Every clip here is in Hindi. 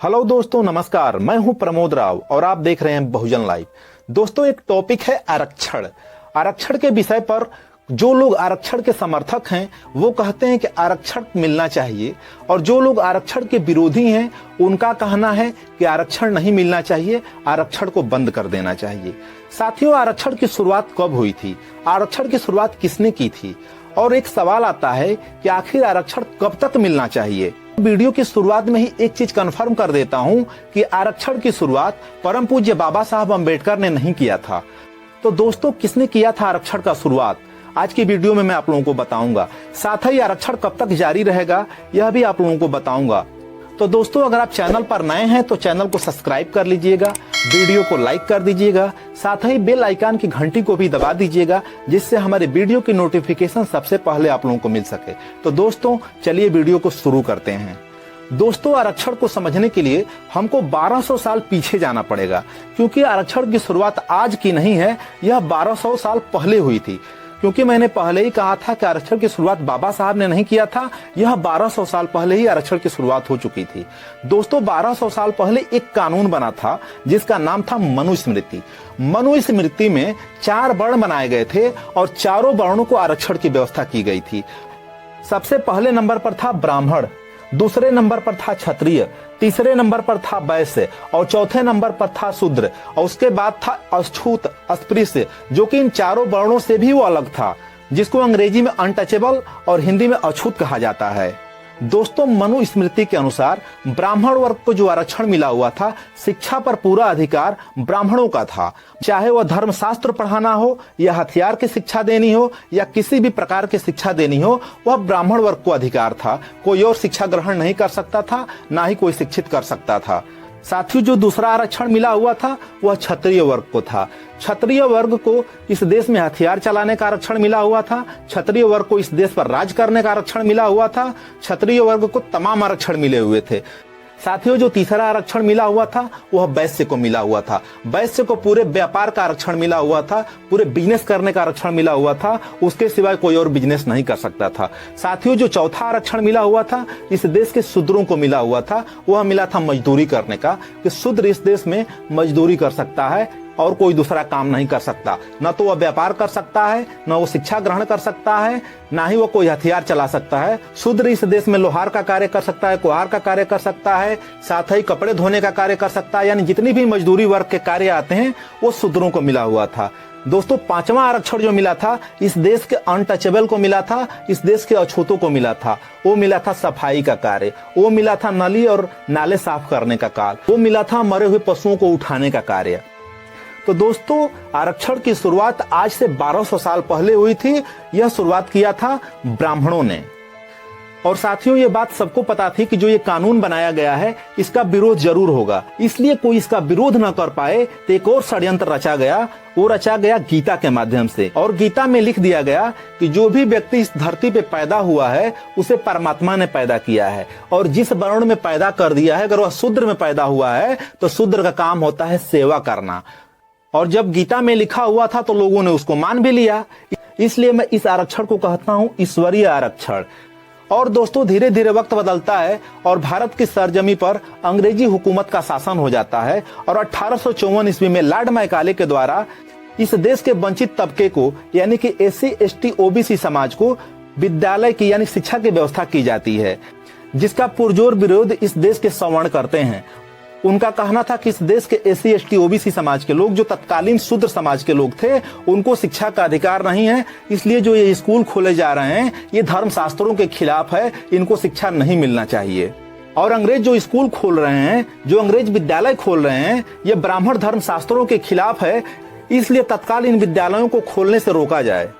हेलो दोस्तों, नमस्कार। मैं हूं प्रमोद राव और आप देख रहे हैं बहुजन लाइव। दोस्तों, एक टॉपिक है आरक्षण। आरक्षण के विषय पर जो लोग आरक्षण के समर्थक हैं वो कहते हैं कि आरक्षण मिलना चाहिए, और जो लोग आरक्षण के विरोधी हैं उनका कहना है कि आरक्षण नहीं मिलना चाहिए, आरक्षण को बंद कर देना चाहिए। साथियों, आरक्षण की शुरुआत कब हुई थी? आरक्षण की शुरुआत किसने की थी? और एक सवाल आता है कि आखिर आरक्षण कब तक मिलना चाहिए। वीडियो की शुरुआत में ही एक चीज कंफर्म कर देता हूं कि आरक्षण की शुरुआत परम पूज्य बाबा साहब अम्बेडकर ने नहीं किया था। तो दोस्तों, किसने किया था आरक्षण का शुरुआत? आज की वीडियो में मैं आप लोगों को बताऊंगा। साथ ही आरक्षण कब तक जारी रहेगा यह भी आप लोगों को बताऊंगा। तो दोस्तों, अगर आप चैनल पर नए हैं तो चैनल को सब्सक्राइब कर लीजिएगा, वीडियो को लाइक कर दीजिएगा, साथ ही बेल आइकन की घंटी को भी दबा दीजिएगा, जिससे हमारे वीडियो की नोटिफिकेशन सबसे पहले आप लोगों को मिल सके। तो दोस्तों, चलिए वीडियो को शुरू करते हैं। दोस्तों, आरक्षण को समझने के लिए हमको 1200 साल पीछे जाना पड़ेगा, क्योंकि आरक्षण की शुरुआत आज की नहीं है, यह 1200 साल पहले हुई थी। क्योंकि मैंने पहले ही कहा था कि आरक्षण की शुरुआत बाबा साहब ने नहीं किया था, यह 1200 साल पहले ही आरक्षण की शुरुआत हो चुकी थी। दोस्तों, 1200 साल पहले एक कानून बना था जिसका नाम था मनुस्मृति। मनुस्मृति में 4 वर्ण बनाए गए थे और चारों वर्णों को आरक्षण की व्यवस्था की गई थी। सबसे पहले नंबर पर था ब्राह्मण, दूसरे नंबर पर था क्षत्रिय, तीसरे नंबर पर था वैश्य और चौथे नंबर पर था शूद्र, और उसके बाद था अछूत, अस्पृश्य, जो कि इन चारों वर्णों से भी वो अलग था, जिसको अंग्रेजी में अनटचेबल और हिंदी में अछूत कहा जाता है। दोस्तों, मनुस्मृति के अनुसार ब्राह्मण वर्ग को जो आरक्षण मिला हुआ था, शिक्षा पर पूरा अधिकार ब्राह्मणों का था। चाहे वह धर्मशास्त्र पढ़ाना हो या हथियार की शिक्षा देनी हो या किसी भी प्रकार की शिक्षा देनी हो, वह ब्राह्मण वर्ग को अधिकार था। कोई और शिक्षा ग्रहण नहीं कर सकता था, ना ही कोई शिक्षित कर सकता था। साथियों, जो दूसरा आरक्षण मिला हुआ था वह क्षत्रिय वर्ग को था। क्षत्रिय वर्ग को इस देश में हथियार चलाने का आरक्षण मिला हुआ था। क्षत्रिय वर्ग को इस देश पर राज करने का आरक्षण मिला हुआ था। क्षत्रिय वर्ग को तमाम आरक्षण मिले हुए थे। साथियों, जो तीसरा आरक्षण मिला हुआ था वह वैश्य को मिला हुआ था। वैश्य को पूरे व्यापार का आरक्षण मिला हुआ था, पूरे बिजनेस करने का आरक्षण मिला हुआ था, उसके सिवाय कोई और बिजनेस नहीं कर सकता था। साथियों, जो चौथा आरक्षण मिला हुआ था इस देश के शूद्रों को मिला हुआ था, वह मिला था मजदूरी करने का, कि शूद्र इस देश में मजदूरी कर सकता है और कोई दूसरा काम नहीं कर सकता। न तो वह व्यापार कर सकता है, न वो शिक्षा ग्रहण कर सकता है, ना ही वो कोई हथियार चला सकता है। शूद्र इस देश में लोहार का कार्य कर सकता है, कुम्हार का कार्य कर सकता है, साथ ही कपड़े धोने का कार्य कर सकता है। यानी जितनी भी मजदूरी वर्ग के कार्य आते हैं वो शूद्रों को मिला हुआ था। दोस्तों, पांचवा आरक्षण जो मिला था इस देश के अनटचेबल को मिला था, इस देश के अछूतों को मिला था। वो मिला था सफाई का कार्य, वो मिला था नली और नाले साफ करने का कार्य, वो मिला था मरे हुए पशुओं को उठाने का कार्य। तो दोस्तों, आरक्षण की शुरुआत आज से 1200 साल पहले हुई थी। यह शुरुआत किया था ब्राह्मणों ने। और साथियों, ये बात सबको पता थी कि जो ये कानून बनाया गया है इसका विरोध जरूर होगा, इसलिए कोई इसका विरोध न कर पाए तो एक और षड्यंत्र रचा गया। वो रचा गया गीता के माध्यम से, और गीता में लिख दिया गया कि जो भी व्यक्ति इस धरती पे पैदा हुआ है उसे परमात्मा ने पैदा किया है, और जिस वर्ण में पैदा कर दिया है, अगर वह शूद्र में पैदा हुआ है तो शूद्र का काम होता है सेवा करना। और जब गीता में लिखा हुआ था तो लोगों ने उसको मान भी लिया, इसलिए मैं इस आरक्षण को कहता हूं ईश्वरीय आरक्षण। और दोस्तों, धीरे धीरे वक्त बदलता है और भारत की सरजमी पर अंग्रेजी हुकूमत का शासन हो जाता है, और 1854 ईस्वी में लॉर्ड मैकाले के द्वारा इस देश के वंचित तबके को यानी कि SC ST OBC समाज को विद्यालय की यानी शिक्षा की व्यवस्था की जाती है, जिसका पुरजोर विरोध इस देश के सवर्ण करते हैं। उनका कहना था कि इस देश के SC ST OBC समाज के लोग, जो तत्कालीन शूद्र समाज के लोग थे, उनको शिक्षा का अधिकार नहीं है, इसलिए जो ये स्कूल खोले जा रहे हैं ये धर्मशास्त्रों के खिलाफ है, इनको शिक्षा नहीं मिलना चाहिए। और अंग्रेज जो स्कूल खोल रहे हैं, जो अंग्रेज विद्यालय खोल रहे हैं, ये ब्राह्मण धर्मशास्त्रों के खिलाफ है, इसलिए तत्काल इन विद्यालयों को खोलने से रोका जाए।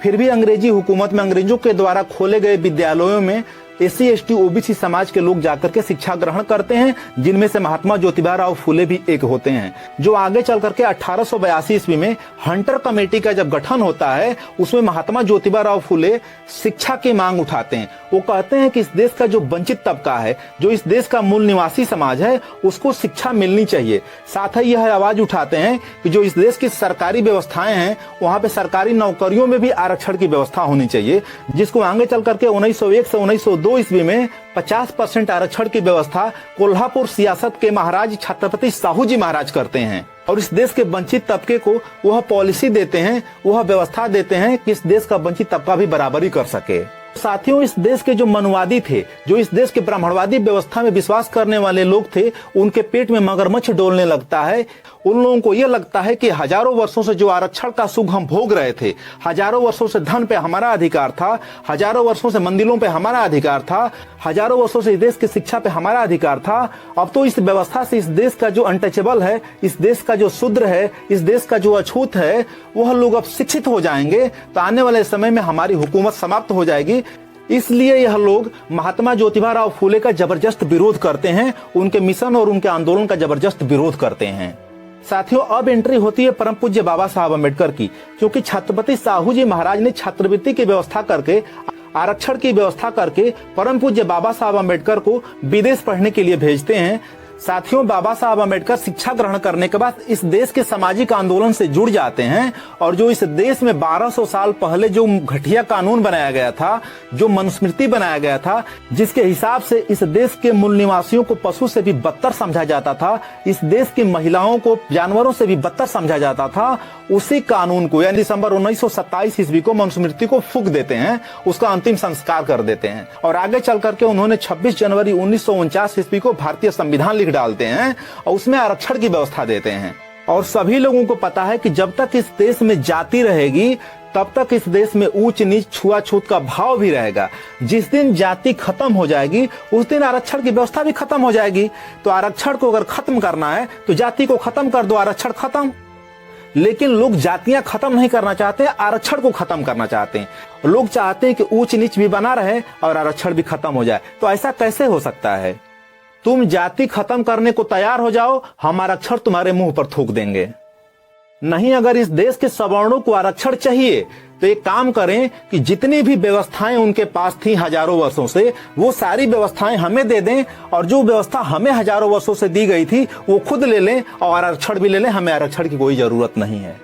फिर भी अंग्रेजी हुकूमत में अंग्रेजों के द्वारा खोले गए विद्यालयों में SC ST OBC समाज के लोग जाकर के शिक्षा ग्रहण करते हैं, जिनमें से महात्मा ज्योतिबा राव फुले भी एक होते हैं, जो आगे चल करके 1882 ईस्वी में हंटर कमेटी का जब गठन होता है उसमें महात्मा ज्योतिबा राव फुले शिक्षा की मांग उठाते हैं। वो कहते हैं कि इस देश का जो वंचित तबका है, जो इस देश का मूल निवासी समाज है, उसको शिक्षा मिलनी चाहिए। साथ ही यह आवाज उठाते हैं कि जो इस देश की सरकारी व्यवस्थाएं हैं वहां पे सरकारी नौकरियों में भी आरक्षण की व्यवस्था होनी चाहिए, जिसको आगे चल करके 1901 से 1902 1902 ईस्वी में 50% आरक्षण की व्यवस्था कोल्हापुर सियासत के महाराज छत्रपति साहू जी महाराज करते हैं और इस देश के वंचित तबके को वह पॉलिसी देते हैं, वह व्यवस्था देते हैं कि इस देश का वंचित तबका भी बराबरी कर सके। साथियों, इस देश के जो मनुवादी थे, जो इस देश के ब्राह्मणवादी व्यवस्था में विश्वास करने वाले लोग थे, उनके पेट में मगरमच्छ डोलने लगता है। उन लोगों को यह लगता है कि हजारों वर्षों से जो आरक्षण का सुख हम भोग रहे थे, हजारों वर्षों से धन पे हमारा अधिकार था, हजारों वर्षों से मंदिरों पे हमारा अधिकार था, हजारों वर्षों से इस देश की शिक्षा पे हमारा अधिकार था, अब तो इस व्यवस्था से इस देश का जो अनटचेबल है, इस देश का जो शूद्र है, इस देश का जो अछूत है, वह लोग अब शिक्षित हो जाएंगे तो आने वाले समय में हमारी हुकूमत समाप्त हो जाएगी। इसलिए यह लोग महात्मा ज्योतिबा राव फूले का जबरदस्त विरोध करते हैं, उनके मिशन और उनके आंदोलन का जबरदस्त विरोध करते हैं। साथियों, अब एंट्री होती है परम पूज्य बाबा साहब अम्बेडकर की, क्योंकि छत्रपति साहू जी महाराज ने छात्रवृत्ति की व्यवस्था करके, आरक्षण की व्यवस्था करके परम पूज्य बाबा साहब अम्बेडकर को विदेश पढ़ने के लिए भेजते हैं। साथियों, बाबा साहब अम्बेडकर शिक्षा ग्रहण करने के बाद इस देश के सामाजिक आंदोलन से जुड़ जाते हैं और जो इस देश में 1200 साल पहले जो घटिया कानून बनाया गया था, जो मनुस्मृति बनाया गया था, जिसके हिसाब से इस देश के मूल निवासियों को पशु से भी बदतर समझा जाता था, इस देश की महिलाओं को जानवरों से भी बदतर समझा जाता था, उसी कानून को यानी दिसंबर 1927 ईस्वी को मनुस्मृति को फूंक देते हैं, उसका अंतिम संस्कार कर देते हैं और आगे चल करके उन्होंने 26 जनवरी 1949 ईस्वी को भारतीय संविधान लिख डालते हैं और उसमें आरक्षण की व्यवस्था देते हैं। और सभी लोगों को पता है कि जब तक इस देश में जाति रहेगी तब तक इस देश में ऊंच नीच छुआछूत का भाव भी रहेगा। जिस दिन जाति खत्म हो जाएगी उस दिन आरक्षण की व्यवस्था भी खत्म हो जाएगी। तो आरक्षण को अगर खत्म करना है तो जाति को खत्म कर दो, आरक्षण खत्म। लेकिन लोग जातियां खत्म नहीं करना चाहते, आरक्षण को खत्म करना चाहते हैं। लोग चाहते हैं कि ऊंच नीच भी बना रहे और आरक्षण भी खत्म हो जाए। तो ऐसा कैसे हो सकता है? तुम जाति खत्म करने को तैयार हो जाओ, हम आरक्षण तुम्हारे मुंह पर थूक देंगे। नहीं, अगर इस देश के सवर्णों को आरक्षण चाहिए तो एक काम करें कि जितनी भी व्यवस्थाएं उनके पास थी हजारों वर्षों से, वो सारी व्यवस्थाएं हमें दे दें और जो व्यवस्था हमें हजारों वर्षों से दी गई थी वो खुद ले लें और आरक्षण भी ले लें। हमें आरक्षण की कोई जरूरत नहीं है।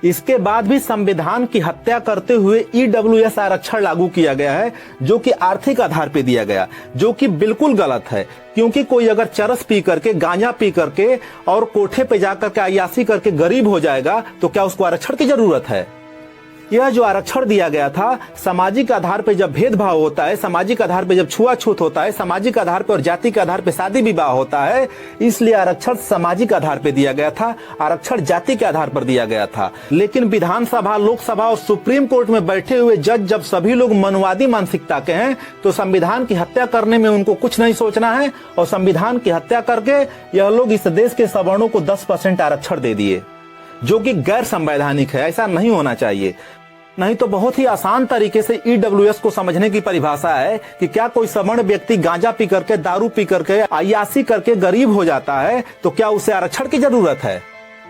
इसके बाद भी संविधान की हत्या करते हुए ईडब्ल्यूएस आरक्षण लागू किया गया है, जो कि आर्थिक आधार पर दिया गया, जो कि बिल्कुल गलत है। क्योंकि कोई अगर चरस पी करके, गांजा पी करके और कोठे पे जाकर के अय्याशी करके गरीब हो जाएगा तो क्या उसको आरक्षण की जरूरत है? यह जो आरक्षण दिया गया था, सामाजिक आधार पर जब भेदभाव होता है, सामाजिक आधार पर जब छुआछूत होता है, सामाजिक आधार पर और जाति के आधार पर शादी विवाह होता है, इसलिए आरक्षण सामाजिक आधार पर दिया गया था, आरक्षण जाति के आधार पर दिया गया था। लेकिन विधानसभा, लोकसभा और सुप्रीम कोर्ट में बैठे हुए जज जब सभी लोग मनवादी मानसिकता के हैं तो संविधान की हत्या करने में उनको कुछ नहीं सोचना है और संविधान की हत्या करके यह लोग इस देश के सवर्णों को 10% आरक्षण दे दिए, जो कि गैर संवैधानिक है। ऐसा नहीं होना चाहिए। नहीं तो बहुत ही आसान तरीके से ईडब्ल्यूएस को समझने की परिभाषा है कि क्या कोई सवर्ण व्यक्ति गांजा पी करके, दारू पी करके, अय्याशी करके गरीब हो जाता है तो क्या उसे आरक्षण की जरूरत है?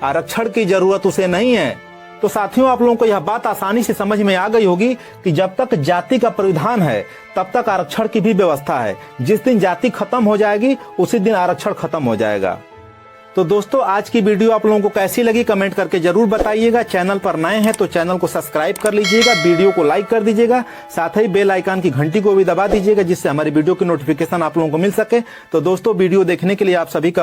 आरक्षण की जरूरत उसे नहीं है। तो साथियों, आप लोगों को यह बात आसानी से समझ में आ गई होगी कि जब तक जाति का परिधान है तब तक आरक्षण की भी व्यवस्था है। जिस दिन जाति खत्म हो जाएगी उसी दिन आरक्षण खत्म हो जाएगा। तो दोस्तों, आज की वीडियो आप लोगों को कैसी लगी कमेंट करके जरूर बताइएगा। चैनल पर नए हैं तो चैनल को सब्सक्राइब कर लीजिएगा, वीडियो को लाइक कर दीजिएगा, साथ ही बेल आइकन की घंटी को भी दबा दीजिएगा जिससे हमारी वीडियो की नोटिफिकेशन आप लोगों को मिल सके। तो दोस्तों, वीडियो देखने के लिए आप सभी का